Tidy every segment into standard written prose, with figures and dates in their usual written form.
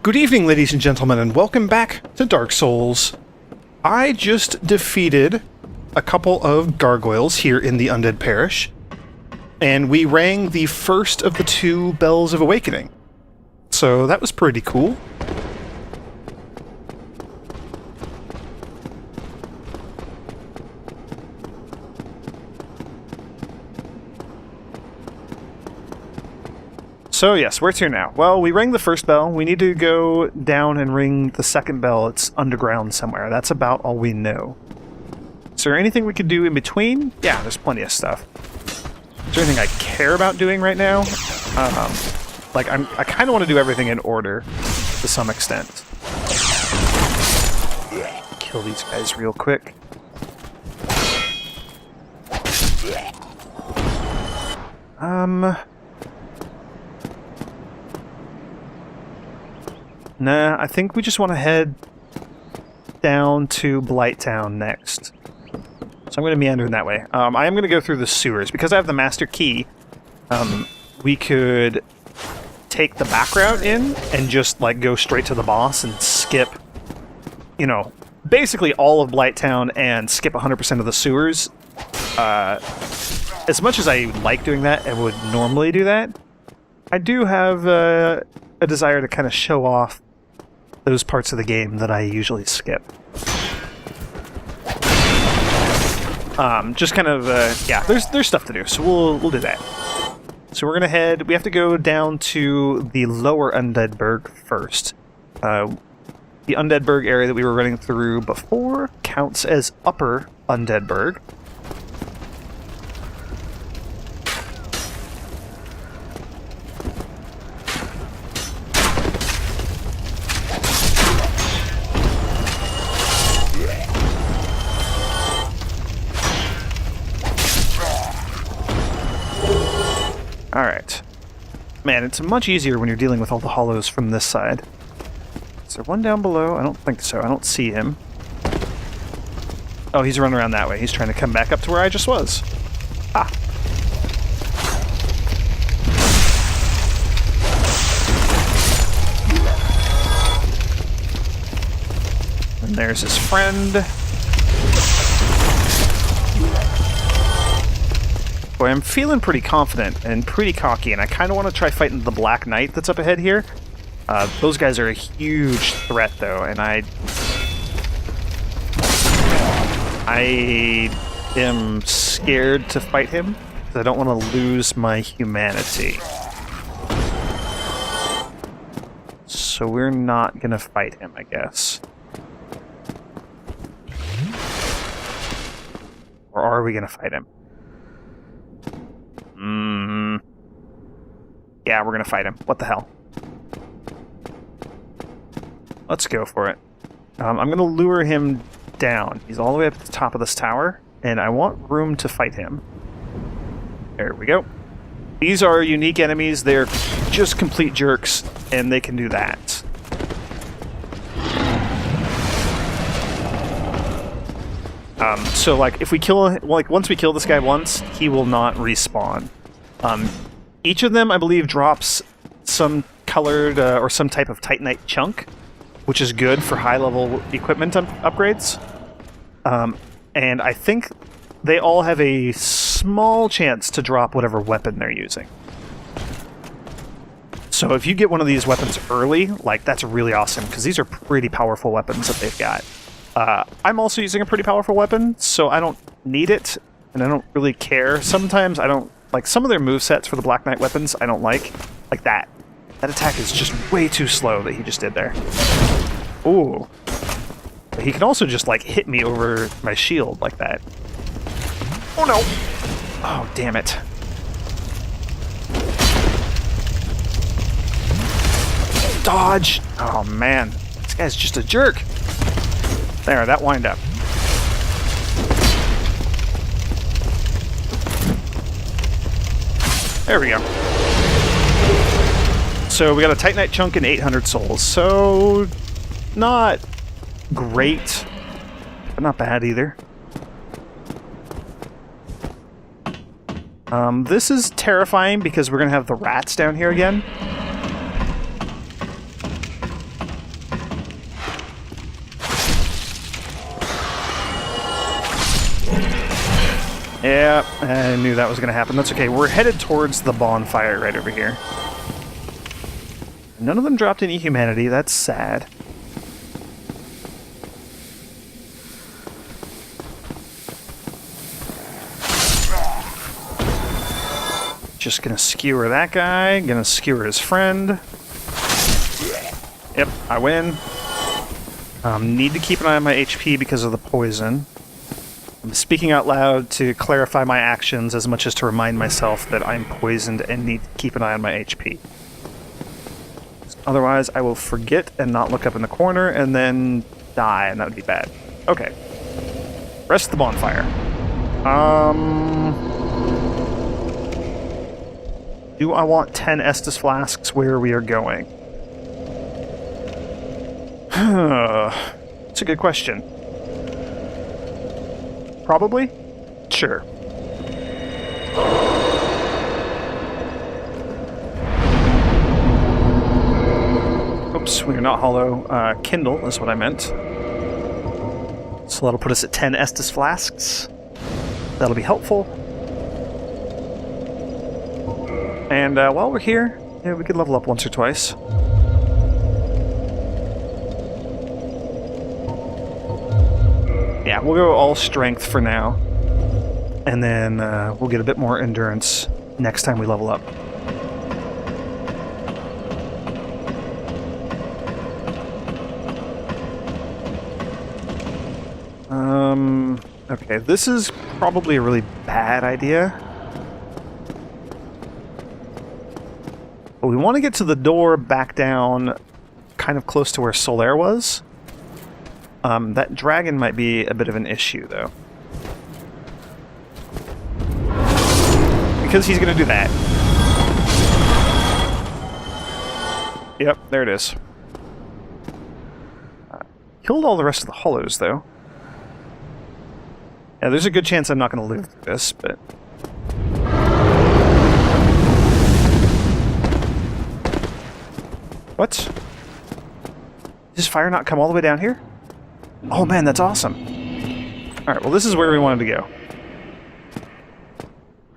Good evening, ladies and gentlemen, and welcome back to Dark Souls. I just defeated a couple of gargoyles here in the Undead Parish, and we rang the first of the two Bells of Awakening. So that was pretty cool. So yes, where's here now? Well, we rang the first bell. We need to go down and ring the second bell. It's underground somewhere. That's about all we know. Is there anything we could do in between? Yeah, there's plenty of stuff. Is there anything I care about doing right now? I kind of want to do everything in order to some extent. Kill these guys real quick. Nah, I think we just want to head down to Blighttown next. So I'm going to meander in that way. I am going to go through the sewers. Because I have the master key, we could take the back route in and just, like, go straight to the boss and skip, you know, basically all of Blighttown and skip 100% of the sewers. As much as I like doing that and would normally do that, I do have a desire to kind of show off those parts of the game that I usually skip. Just kind of, yeah, there's stuff to do, so we'll do that. So we're gonna head, we have to go down to the lower Undead Burgh first. The Undead Burgh area that we were running through before counts as upper Undead Burgh. Alright. Man, it's much easier when you're dealing with all the hollows from this side. Is there one down below? I don't think so. I don't see him. Oh, he's running around that way. He's trying to come back up to where I just was. Ah. And there's his friend. Boy, I'm feeling pretty confident and pretty cocky, and I kind of want to try fighting the Black Knight that's up ahead here. Those guys are a huge threat, though, and I am scared to fight him, because I don't want to lose my humanity. So we're not going to fight him, I guess. Or are we going to fight him? Yeah, we're gonna fight him. What the hell? Let's go for it. I'm gonna lure him down. He's all the way up at the top of this tower, and I want room to fight him. There we go. These are unique enemies. They're just complete jerks, and they can do that. So, like, if we kill, like, once we kill this guy once, he will not respawn. Each of them, I believe, drops some colored or some type of Titanite chunk, which is good for high-level equipment upgrades. And I think they all have a small chance to drop whatever weapon they're using. So if you get one of these weapons early, like, that's really awesome, because these are pretty powerful weapons that they've got. I'm also using a pretty powerful weapon, so I don't need it, and I don't really care. Sometimes I don't, like, some of their movesets for the Black Knight weapons I don't like. Like that. That attack is just way too slow that he just did there. Ooh. But he can also just, like, hit me over my shield like that. Oh no! Oh, damn it. Dodge! Oh man, this guy's just a jerk. There, that wind up. There we go. So we got a Titanite chunk and 800 souls. So not great, but not bad either. This is terrifying because we're going to have the rats down here again. Yeah, I knew that was going to happen. That's okay. We're headed towards the bonfire right over here. None of them dropped any humanity. That's sad. Just gonna skewer that guy. Gonna skewer his friend. Yep, I win. Need to keep an eye on my HP because of the poison. I'm speaking out loud to clarify my actions as much as to remind myself that I'm poisoned and need to keep an eye on my HP. Otherwise, I will forget and not look up in the corner and then die, and that would be bad. Okay. Rest of the bonfire. Do I want 10 Estus flasks where we are going? It's a good question. Probably? Sure. Oops, we are not hollow. Kindle is what I meant. So that'll put us at 10 Estus flasks. That'll be helpful. And while we're here, yeah, we could level up once or twice. Yeah, we'll go all strength for now. And then we'll get a bit more endurance next time we level up. Okay, this is probably a really bad idea. But we want to get to the door back down kind of close to where Solaire was. That dragon might be a bit of an issue, though. Because he's going to do that. Yep, there it is. Killed all the rest of the hollows, though. Yeah, there's a good chance I'm not going to live through this, but... What? Does fire not come all the way down here? Oh man, that's awesome. Alright, well this is where we wanted to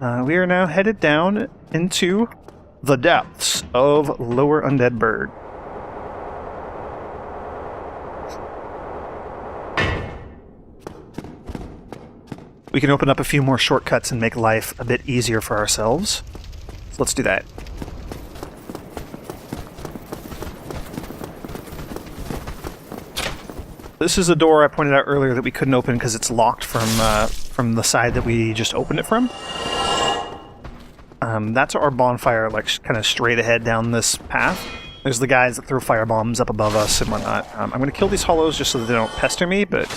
go. We are now headed down into the depths of Lower Undead Burgh. We can open up a few more shortcuts and make life a bit easier for ourselves. So let's do that. This is a door I pointed out earlier that we couldn't open because it's locked from the side that we just opened it from. That's our bonfire, like kind of straight ahead down this path. There's the guys that throw fire bombs up above us and whatnot. I'm going to kill these hollows just so that they don't pester me, but...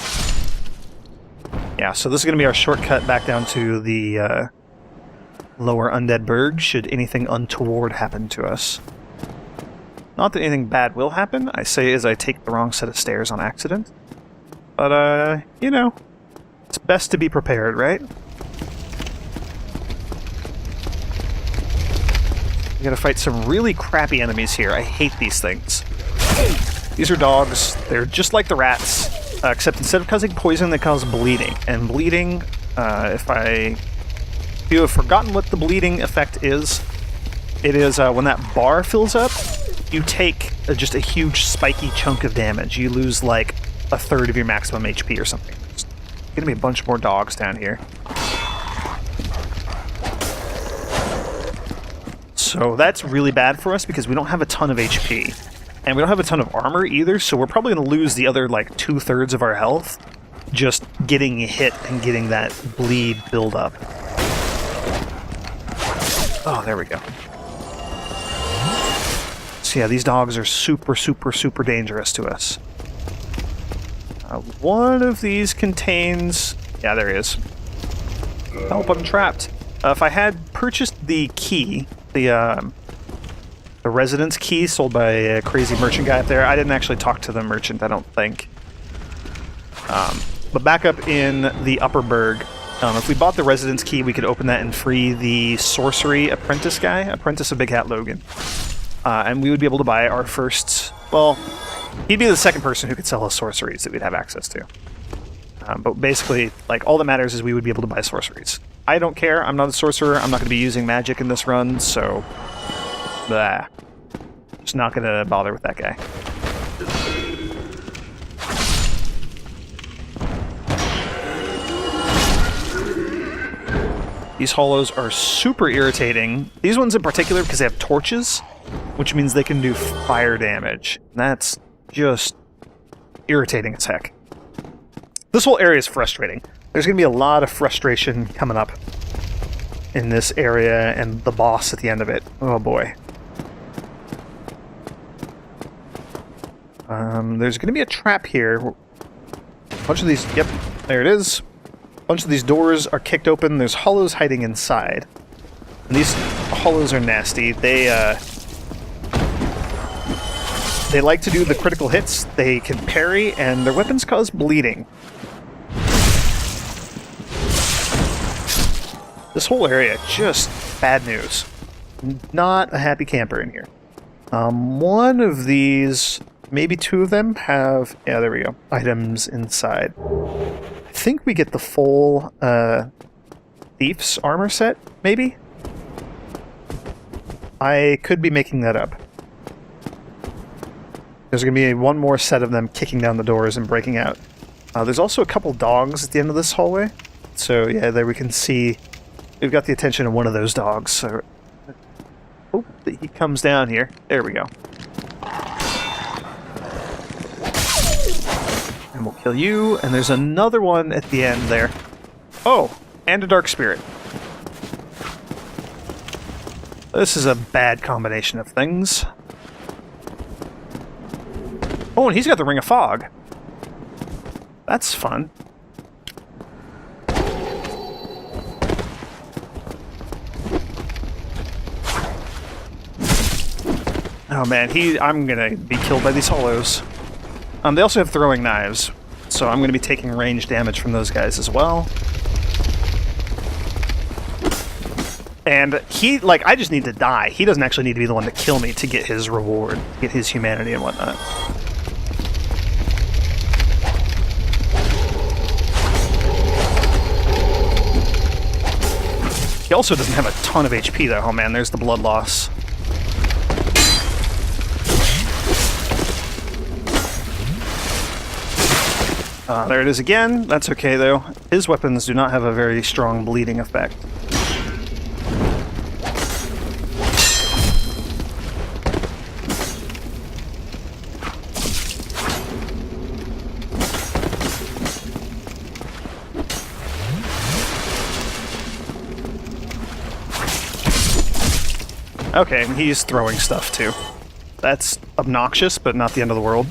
Yeah, so this is going to be our shortcut back down to the Lower Undead Burgh, should anything untoward happen to us. Not that anything bad will happen, I say as I take the wrong set of stairs on accident. But, you know, it's best to be prepared, right? We gotta fight some really crappy enemies here. I hate these things. These are dogs. They're just like the rats, except instead of causing poison, they cause bleeding. And bleeding, if you have forgotten what the bleeding effect is, it is when that bar fills up, you take just a huge spiky chunk of damage. You lose like a third of your maximum HP or something. There's gonna be a bunch more dogs down here. So that's really bad for us because we don't have a ton of HP. And we don't have a ton of armor either, so we're probably gonna lose the other like 2/3 of our health just getting hit and getting that bleed build up. Oh, there we go. So yeah, these dogs are super, super, super dangerous to us. One of these contains... Yeah, there he is. Help, I'm trapped. If I had purchased the key, the residence key sold by a crazy merchant guy up there, I didn't actually talk to the merchant, I don't think. But back up in the Upper Burgh, if we bought the residence key, we could open that and free the sorcery apprentice guy, Apprentice of Big Hat Logan. And we would be able to buy our first... Well, he'd be the second person who could sell us sorceries that we'd have access to. But basically, like, all that matters is we would be able to buy sorceries. I don't care. I'm not a sorcerer. I'm not going to be using magic in this run, so... Blah. Just not going to bother with that guy. These hollows are super irritating. These ones in particular because they have torches, which means they can do fire damage. That's just irritating as heck. This whole area is frustrating. There's going to be a lot of frustration coming up in this area and the boss at the end of it. Oh boy. There's going to be a trap here. A bunch of these... Yep, there it is. A bunch of these doors are kicked open. There's hollows hiding inside. And these hollows are nasty. They like to do the critical hits. They can parry, and their weapons cause bleeding. This whole area, just bad news. Not a happy camper in here. One of these, maybe two of them, have... Yeah, there we go. Items inside. I think we get the full Thief's armor set, maybe? I could be making that up. There's going to be one more set of them kicking down the doors and breaking out. There's also a couple dogs at the end of this hallway. So, yeah, there we can see... We've got the attention of one of those dogs. So, oh, he comes down here. There we go. And we'll kill you. And there's another one at the end there. Oh, and a dark spirit. This is a bad combination of things. Oh, and he's got the Ring of Fog. That's fun. Oh man, I'm gonna be killed by these hollows. They also have throwing knives, so I'm gonna be taking range damage from those guys as well. And he, like, I just need to die. He doesn't actually need to be the one to kill me to get his reward, get his humanity and whatnot. He also doesn't have a ton of HP though. Oh man, there's the blood loss. There it is again. That's okay though. His weapons do not have a very strong bleeding effect. Okay, and he's throwing stuff too. That's obnoxious, but not the end of the world.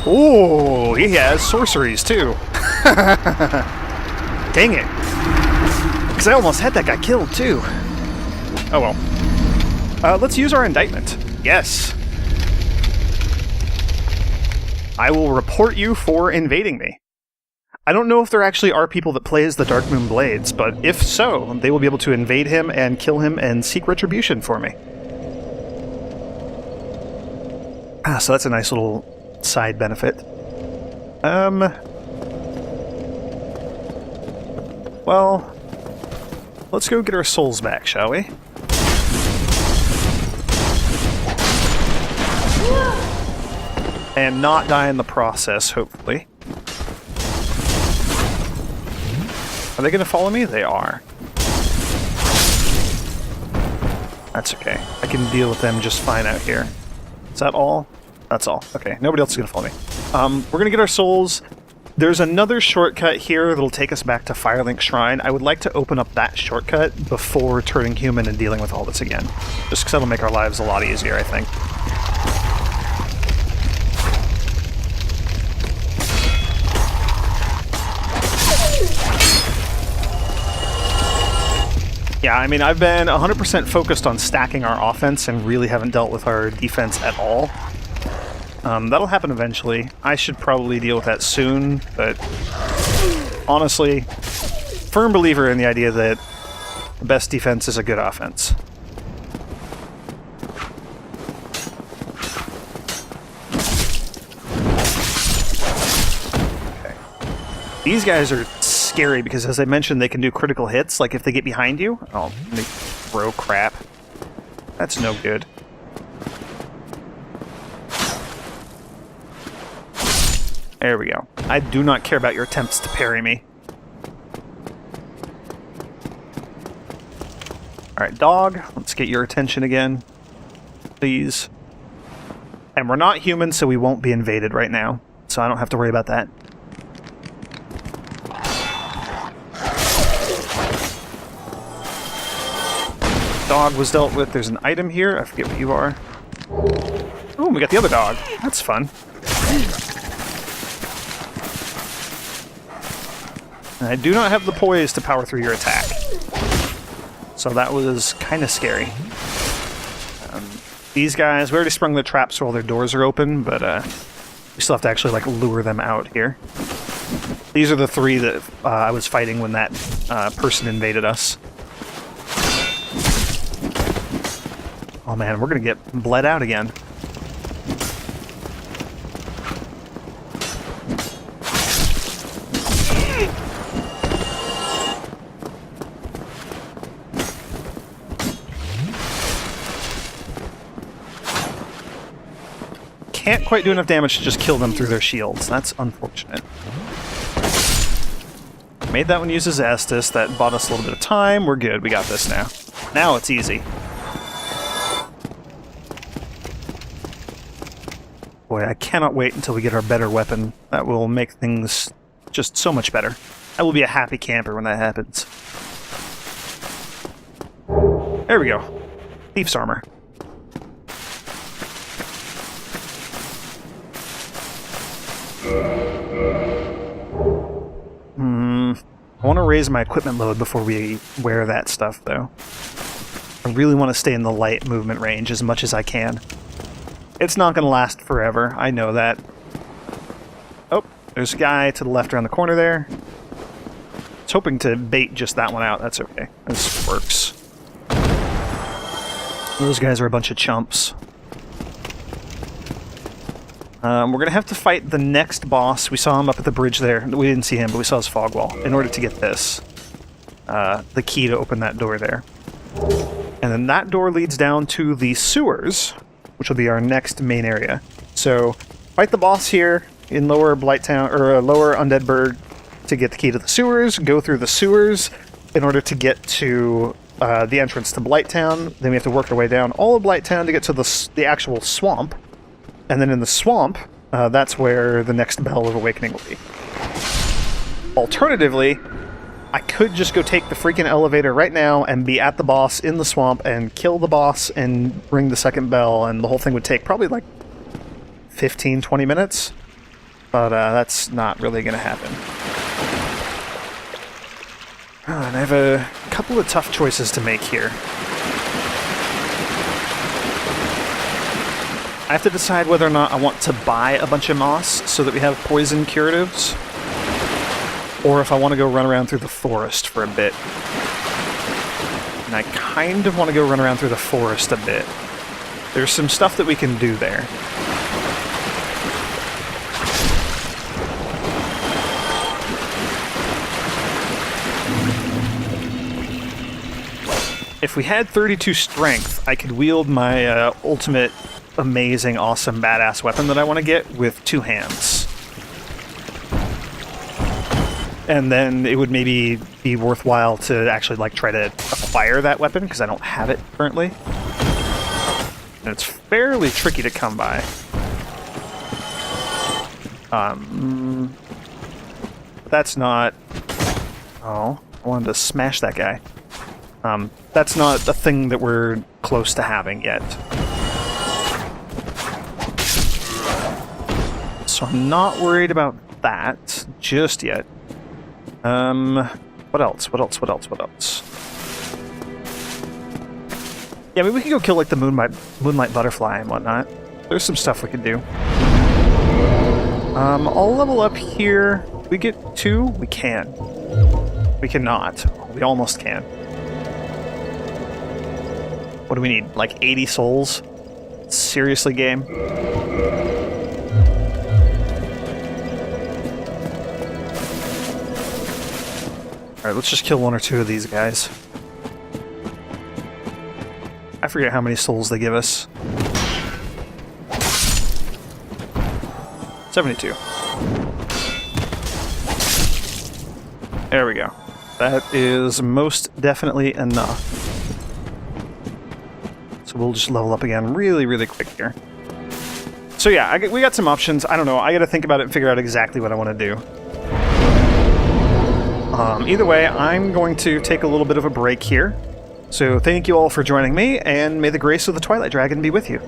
Ooh, he has sorceries too. Dang it. Because I almost had that guy killed too. Oh well. Let's use our indictment. Yes. I will report you for invading me. I don't know if there actually are people that play as the Dark Moon Blades, but if so, they will be able to invade him and kill him and seek retribution for me. So that's a nice little side benefit. Well, let's go get our souls back, shall we? And not die in the process, hopefully. Are they going to follow me? They are. That's okay. I can deal with them just fine out here. Is that all? That's all. Okay, nobody else is going to follow me. We're going to get our souls. There's another shortcut here that'll take us back to Firelink Shrine. I would like to open up that shortcut before turning human and dealing with all this again. Just because that'll make our lives a lot easier, I think. Yeah, I mean, I've been 100% focused on stacking our offense and really haven't dealt with our defense at all. That'll happen eventually. I should probably deal with that soon, but honestly, firm believer in the idea that the best defense is a good offense. These guys are scary because, as I mentioned, they can do critical hits. Like if they get behind you, oh, they throw crap. That's no good. There we go. I do not care about your attempts to parry me. Alright, dog, let's get your attention again. Please. And we're not human, so we won't be invaded right now. So I don't have to worry about that. Dog was dealt with. There's an item here. I forget what you are. Oh, we got the other dog. That's fun. And I do not have the poise to power through your attack. So that was kind of scary. These guys, we already sprung the traps while their doors are open, but we still have to actually like lure them out here. These are the three that I was fighting when that person invaded us. Oh man, we're gonna get bled out again. Can't quite do enough damage to just kill them through their shields. That's unfortunate. Made that one use his Estus. That bought us a little bit of time. We're good. We got this now. Now it's easy. Boy, I cannot wait until we get our better weapon. That will make things just so much better. I will be a happy camper when that happens. There we go. Thief's armor. I want to raise my equipment load before we wear that stuff, though. I really want to stay in the light movement range as much as I can. It's not going to last forever, I know that. Oh, there's a guy to the left around the corner there. I was hoping to bait just that one out. That's okay. This works. Those guys are a bunch of chumps. We're going to have to fight the next boss. We saw him up at the bridge there. We didn't see him, but we saw his fog wall. In order to get this, the key to open that door there. And then that door leads down to the sewers, which will be our next main area. So, fight the boss here in Lower Blighttown, or Lower Undead Burgh to get the key to the sewers, go through the sewers in order to get to the entrance to Blighttown. Then we have to work our way down all of Blighttown to get to the actual swamp. And then in the swamp, that's where the next Bell of Awakening will be. Alternatively, I could just go take the freaking elevator right now and be at the boss in the swamp and kill the boss and ring the second bell, and the whole thing would take probably like 15-20 minutes. But that's not really going to happen. And I have a couple of tough choices to make here. I have to decide whether or not I want to buy a bunch of moss so that we have poison curatives, or if I want to go run around through the forest for a bit. And I kind of want to go run around through the forest a bit. There's some stuff that we can do there. If we had 32 strength, I could wield my ultimate amazing, awesome, badass weapon that I want to get with 2 hands. And then it would maybe be worthwhile to actually like try to acquire that weapon, because I don't have it currently. And it's fairly tricky to come by. That's not... Oh, I wanted to smash that guy. That's not a thing that we're close to having yet. So I'm not worried about that just yet. What else? What else? What else? What else? Yeah, I mean, we can go kill like the moonlight butterfly and whatnot. There's some stuff we could do. I'll level up here. Do we get 2? We can. We cannot. We almost can. What do we need? Like 80 souls? Seriously, game? Alright, let's just kill one or two of these guys. I forget how many souls they give us. 72. There we go. That is most definitely enough. So we'll just level up again really, really quick here. So yeah, we got some options. I don't know. I got to think about it and figure out exactly what I want to do. Either way, I'm going to take a little bit of a break here. So thank you all for joining me, and may the grace of the Twilight Dragon be with you.